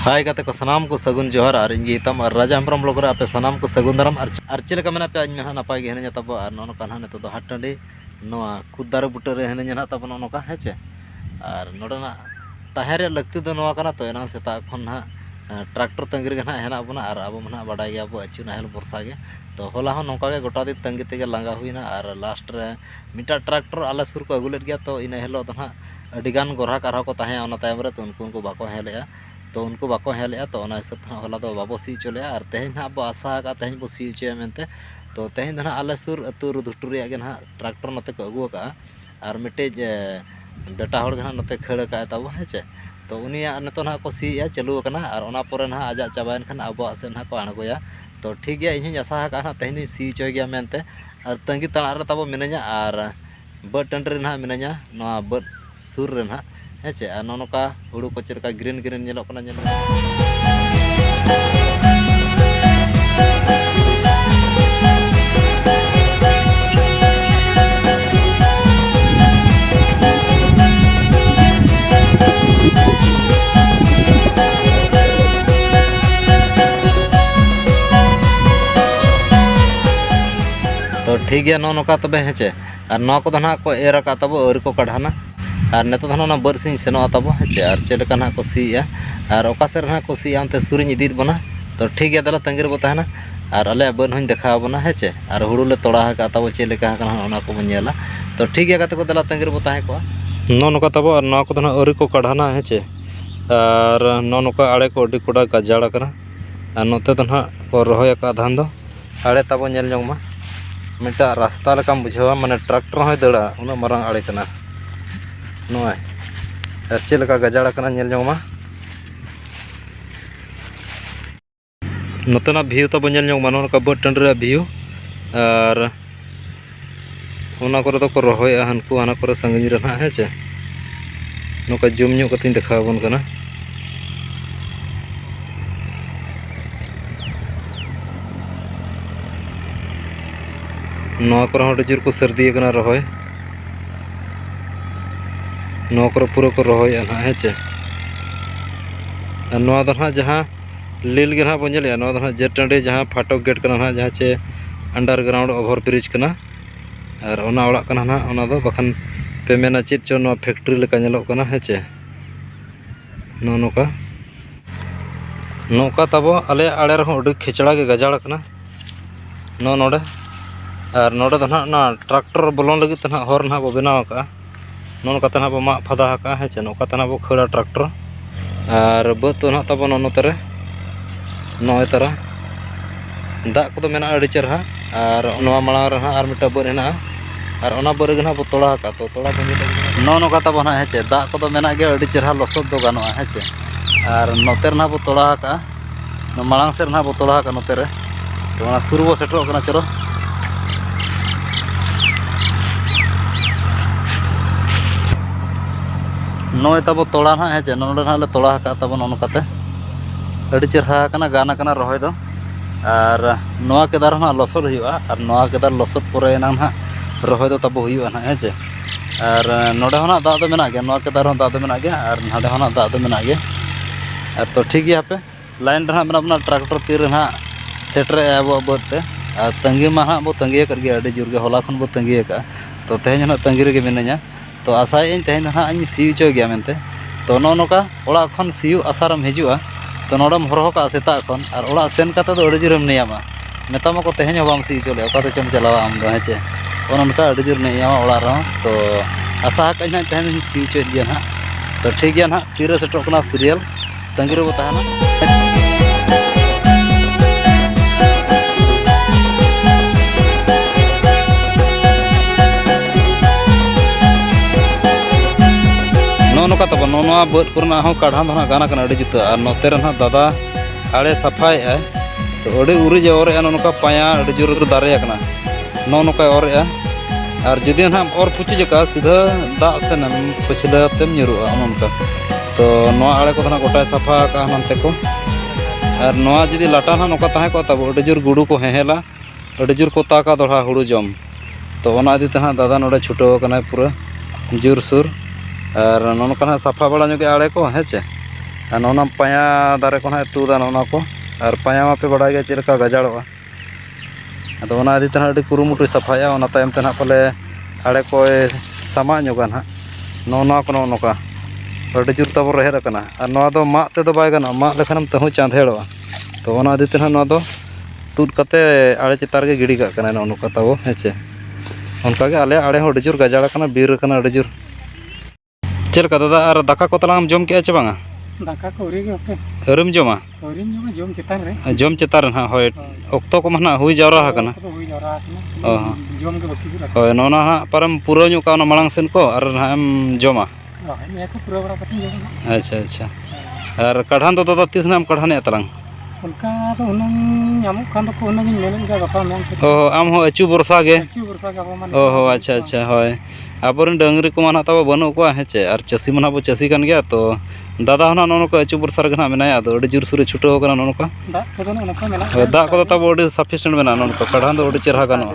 हाय गाते को सनाम को सगुन जोहर और इंगे तम राजा हमरम ब्लॉग रे आपे सनाम को सगुन दाराम और चेलका मेना पे अन नापाय गे हेने तब और नोनो कान ने तो हाट टंडी नोआ कुदार बुटे रे हेने ना तब नोनो का हेचे और नोडना ताहेरे लगती दो नोआ कना तो एना सेता खन ना ट्रैक्टर तंगिर गे ना हेना बना और अब मना बाडाय गे अब अचु नाहेल बरसा गे तो होला हो नोका गे गोटा दी तंगी तेगे लांगा हुईना और लास्ट रे मिटा ट्रैक्टर आले सुर को अगुलेट गया तो इन हेलो तो ना अडिगान गोरहा कारहा को ताहे ओना तायम रे तो उनको बाको हेलेया तो उनको बाको हेलेया तो हिसाब होला तो बाबो सी चले और तेहन ना अब आशा का तेहन बो सी चे मेनते तो तेहन ना आले सुर अतु रुदुटुर गे ना ट्रैक्टर नते को अगु का और मिटे बेटा हड़ ना नते खड़ का तब हेचे तो उनिया नतो ना को सी चालू करना और ओना परे ना आजा चाबायन खान अब से ना को अणगोया तो ठीक गया इन आशा का ना तेहन सी चे गया मेनते और तंगी तड़ा रे तब मिनया और बट टंडरे ना मिनया नोआ बट सुर रे ना हेचे और नोका हुड़ू को चेका ग्रीन ग्रीन नेलो कना नेलो तो ठीक है नोका तब हेचे और नोआ को ना को एर का तब और को कढ़ाना और नेतो ना बरसी सेनो तब हेचे और चेलका ना को सीया और ओकासे ना को सीया अंते सुरिन इदी बना तो ठीक है दला तंगिर बताना और अले बन हन देखा बना हेचे और हुड़ुले तोड़ा का तब चेलका ना को बनेला तो ठीक है को दला तंगिर बताहे को नोका तब और ना को ना और को कढ़ाना हेचे और नोका आड़े को अडी कोडा गजाड़ा करा और नोते तो ना को रोहय का धान दो आड़े तब नेल जोंग मा मिटा रास्ता लकाम बुझावा माने ट्रैक्टर होय दड़ा उना मारांग आड़े कना नोय चेलका गजाड़ा कना नेल जोंग मा नोतना भ्यू तब नेल जोंग मा नोका बट टंडरे भ्यू और उना करे तो को रोहय हनकु हाना करे संगनी रे ना हेचे नोका जुम न्यू कतिन देखा बन कना नोआ को जोर को सर्दी कना रोहय नोआ को पूरा को रोहय ना हेचे नोआ दो ना जहाँ लील गे ना बंजलिया नोआ दो ना जे टंडे जहाँ फाटक गेट कना ना जहाँ चे अंडरग्राउंड ओवर ब्रिज कना और ओना ओड़ा कना ना ओना दो बखन पे मेना चेत चो नोआ फैक्ट्री लेका नेलो कना हेचे नोका नोका तब आले आड़े रहो अडी खेचड़ा गे गजाड़ कना नोडे और नोडे ना ट्रैक्टर बोलन लगी ना हर ना बो बनाव का नोका तना बो मा फदा का हेचे नोका तना बो खड़ा ट्रैक्टर और बत तो ना तब नोते नय तारा दाग को मेना अड़ी चरहा और नोआ मांग रे और मिटा बर हेना और ओना बर गे ना बो तोड़ा का तो तोड़ा बो नोका तब ना हेचे दाग को मेना गे अड़ी चरहा लसद दो गानोआ हेचे और नोते ना बो तोड़ा का मांग से ना बो तोड़ा का नोते रे तो ओना सुर बो सेटरो कना चलो नय तब तोड़ा ना हेचे नोडे ना ले तोड़ा का तब नोकाते अड़ी चरहा कना गाना कना रोहय दो और नोआ केदार ना लसद हुआ और नोआ केदार लसद परे ना ना रोहय दो तब हुआ ना हेचे और नोडे होना दाग दो मेना गया नोआ केदार हो दाग दो मेना गया और नाडे होना दाग दो मेना गया और तो ठीक गया पे लाइन रे ना अपना ट्रैक्टर तीर ना सेटरे अब बते और तंगी मा हाँ बो तंगी कर गया अड़ी जोर गे होला खन बो तंगी का तो तेहन ना तंगी रे मिनया तो आशाएं तेहन हाँ इन सी चो गया मेनते तो नोका ओड़ा खन सीयू आसारम हिजुआ तो नोडम हरह का सेता खन और ओड़ा सेन काते तो अड़ी जोरम नेयामा मेतामा को तेहन बाम सी चले ओकाते चम चलावा आम दो हेचे ओनका अड़ी जोर नेयामा ओड़ा रहो तो आशा का ना तेहन सी चो गया ना तो ठीक गया ना तीरे सेटो कना सीरियल तंगी रे बताना नोका तब नोआ बद करना हो काढ़ा ना गाना कना अड़ी जुता और नोते ना दादा आड़े सफाए तो अड़ी उरी और नोका पाया अड़ी जोर दारे कना नोका और जुदी ना और पुची जका सीधा दाग से नम पछलतेम नुरुआ उनका तो नोआ आड़े को ना गोटा सफा का नंते को और नोआ जुदी लाटा ना नोका ताहे को तब अड़ी जोर गुडू को हेहेला अड़ी जोर को ताका दोड़ा हुड़ू जम तो ओना इदी ते दादा नोडे छुटो कना पूरा जोर सुर और नोका सफा बड़ा आड़े को हेचे और नोना पाया दारे को तूदा नोना को और पाया मा पे बड़ा गया चलका गजाड़ोगा अदो ओना आदि तना कुरुमुटु सफाया ओना तायम तना पले आड़े को सामा नोगा ना नोना को नोका अड़ी जुर तब रहेर कना और नोआ दो माग ते दो बाय गाना माग लेखानम तहु चांदेड़ोगा तो ओना आदि तना नोआ दो तुद कते आड़े चितार के गिड़ी का कना नोका तब हेचे उनका के आले आड़े हो अड़ी जुर गजाड़ कना बीर कना अड़ी जुर चलका दादा और दाका को तलांग जम के चे बांगा दाका को उरी के अरुम जमा जम चितार रे जम चितार ना होय ओक्तो को मना हुई जावरा हकना हुई जावरा हकना जम के बाकी रखा होय नोना हा परम पुरो नु का मलांग सेन को और हम जमा ने को पूरा बड़ा कथि जमा अच्छा अच्छा और कढ़ान तो दादा तीस नाम कढ़ाने तलांग उनका तो उनंग यामु खान तो उनंग मेलन का गपा मेन से ओ आम हो अचू बरसा के मान ओ हो अच्छा अच्छा होय आबरन डंगरी को माना तब बनु को हेचे और चसी मना बो चसी कन गया तो दादा हना नोनो को अचू बरसा रे ना मेना तो अड़ी जुर सुरे छुटो कना नोनो का दा को तो नोनो का मेना दा को तब अड़ी सफिशिएंट मेना नोनो को कढ़ान तो अड़ी चरहा गनो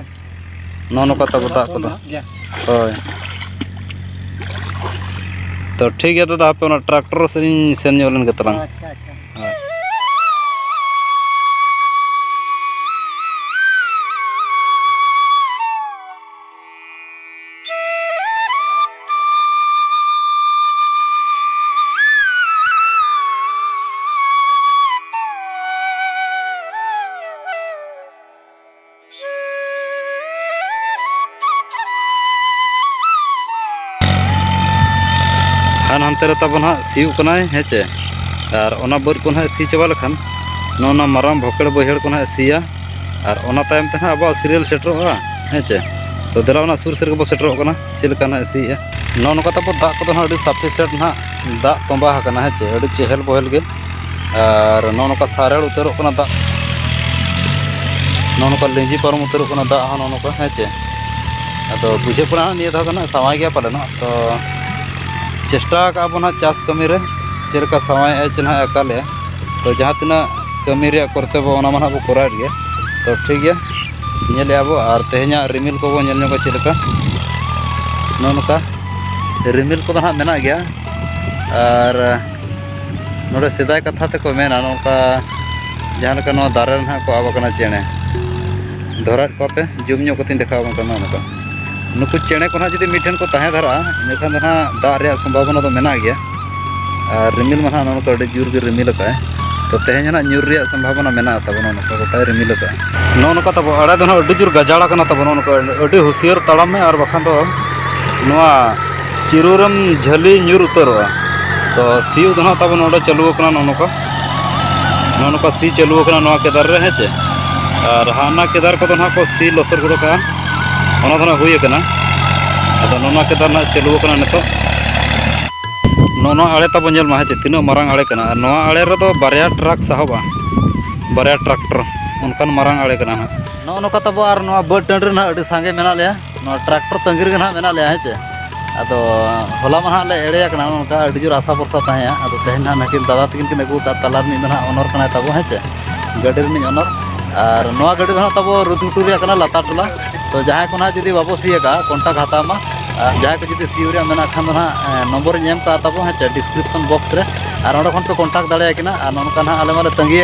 नोनो का तब दा को होय तो ठीक है दादा आप ट्रैक्टर से सेन जोलन के तलांग अच्छा अच्छा हानते तब ना सीना हेचे और बद को ना सी चाबा लेखान नोना माराम भोकड़ बहड़ को ना सिया और तायम ते अब सीरियल सेटरोगा हेचे तो देला सुर सेर को सेटरोगा चलका सी नौका तब दाग को अभी साफिशिएंट ना दाग तोंबा हेचे अभी चेहल बहल के और नौका सारेड़ उतरों दाग नौका लिंजी पारम उतरों दाग नौका हेचे अब बुझे पड़ा निये धागा सवाई गया पाले ना तो चेष्टा का बना चाष कमी रे चलका सवाई चेना एकाले तो जहाँ तना कमी रे करते बो करा गया तो ठीक है नेले अब और तेहना रिमिल को बो चलका नौका रिमिल को हाँ मेना गया और नोड़े सेदाय कथा ते को मेना नौका जहाँ लेका दारे ना को आबकना चेणे धरा को पे जुमो को देखा नौका नुकु चेणे को जुदी मिठन को तहे धरा इनखान दाग रे संभावना तो मेना गया और रिमिल में नौका अड़ी जोर के रिमिल का तो तेहन न्यूर रे संभावना मेना तब नौका गोटा रिमिल का नौका तब आड़े दो अड़ी जोर गजाड़ा तब नौका अड़ी हुसियार तड़ाम में और बखान तो चिरुरम झली न्यूर उतरोगा तो सी दो तब नोड़े चालू नौका सी चालू केदार रे हेचे और हाना केदार को को सी लसर को अदो नोना केदार ना चालू नित नोना आड़े तब मा हेचे तीन मारंग आड़े आड़े रे बारया ट्रक साहबा बारया ट्रैक्टर उनकान मारंग आड़े नौका तब और बड़ टाँड ना अड़ी सांगे मेना लिया ट्रैक्टर तंगी रे ना मेना लिया हेचे अदो होला मा ले एड़े उनका अड़ी जोर आशा भरसा तहें अदो तेहन नाकिन दादा तकिन किन अगू तलार अनर कना तब हेचे गाड़ी रे अनर और नवा गाड़ी तब रुदुटू लातार टोला तो जहाँ को जुदी बाबो सीगा कॉन्टाक्ट हतामा जहाँ को जुदी सी मेना खान नम्बर एम का तब हेचे डिस्क्रिप्शन बॉक्स रे और अंडे खन पे कॉन्टाक्ट दाड़ा और नौका ना आले माले तंगी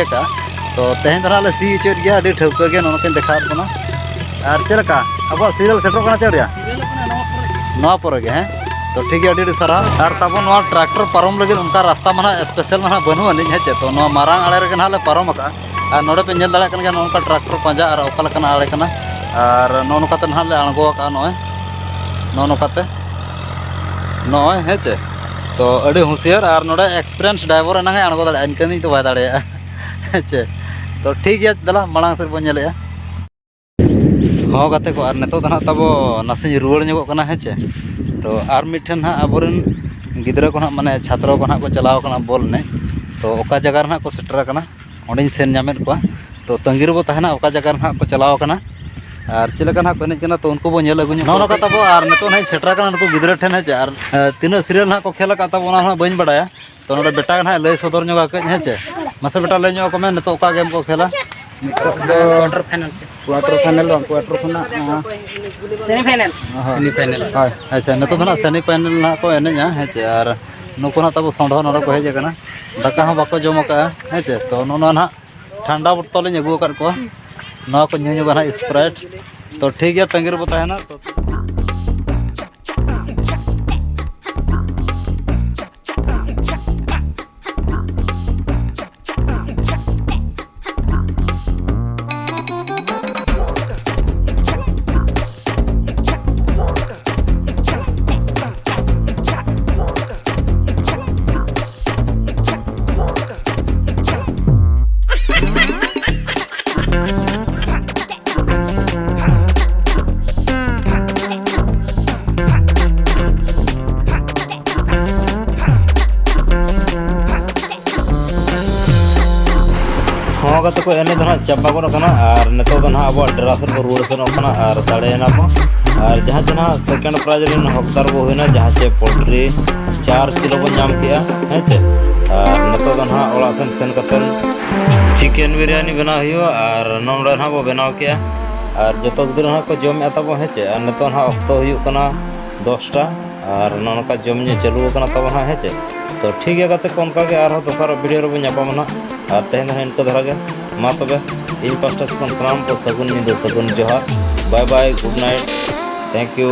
तो तेहन दो सी चेद गया अभी ठौका गया नौका देखा और चलका अब सीरियल सेटों चेड़िया नवा पर हैं तो ठीक है अभी सारा और तब ट्रैक्टर पारम लगे उनका रास्ता में स्पेशल में बनू अली हेचे तो मारांग आड़े रे ना पारम और नोड़े पे नल दाड़ा नौका ट्रैक्टर पाँजा और ओका आड़े और नौकाते ना ले आड़गो नौकाते नॉय हेचे तो अड़ी होशियार और नोड़े एक्सपीरियंस ड्राइवर ना आड़गो दाड़ा इनकनी तो बै दाड़ा हेचे तो ठीक है दला मांग से बन हाँ गाते को और नितो ना तब नासे रुआड़ ᱧᱚᱜᱚᱜ हेचे तो और मिठन हाँ आबोरेन गिद्रा को माने छात्र को चलाव बॉल ने तो ओका जगह ना को सेटर ओंडे सेन नामेद को तो तंगी रे बो तहना ओका जगह ना को चलाव और चलका ना को एने तो उनको बो नेल अगु नौका तब और नितो ना सेटर उनको गिद्रा ठेन हेचे और तीना सीरियल ना को खेल तब ना बन बड़ा तो नोडे बेटा ना लय सदर ᱧᱚᱜᱟ कज हेचे मासे बेटा लय ᱧᱚᱜ को मैं नितो ओका गेम को खेला क्वार्टर फाइनल सेमीफाइनल अच्छा नितो ना सेमीफाइनल ना को एने हेचे और नुको ना तब सोंढो नोडे को हेज कना दाका हाँ बाको जम का हेचे तो नो ना ठंडा बोतल इन अगू कर को ना को ᱧᱩ ᱧᱚᱜᱟ ᱱᱟᱦᱟᱜ स्प्राइट तो ठीक है तंगिर बताया ना तो हाँ कते को एने दना चापा को रखना और नेतो दना अब ड्रासर को रूल सेन ओकना और दाड़ेना को और जहां जना सेकंड प्राइज रेन हकदार को होइना जहां चे पोल्ट्री 4 किलो को नाम किया हेचे और नेतो दना ओला सेन कतन चिकन बिरयानी बना हुआ और नोंडा ना बो बनाव किया और जतो गिदरा को जम एता बो हेचे और नेतो ना अक्तो हुई कना 10 टा और नोनका जम ने चालू कना तब ना हेचे तो ठीक है कते कोन का के आर दोसर वीडियो रे बो ᱧᱟᱯᱟᱢ और तेहन इनका धरा मा तबे इन पास्टा से सलाम को सगुन नींद सगुन जोहार bye bye good night thank you.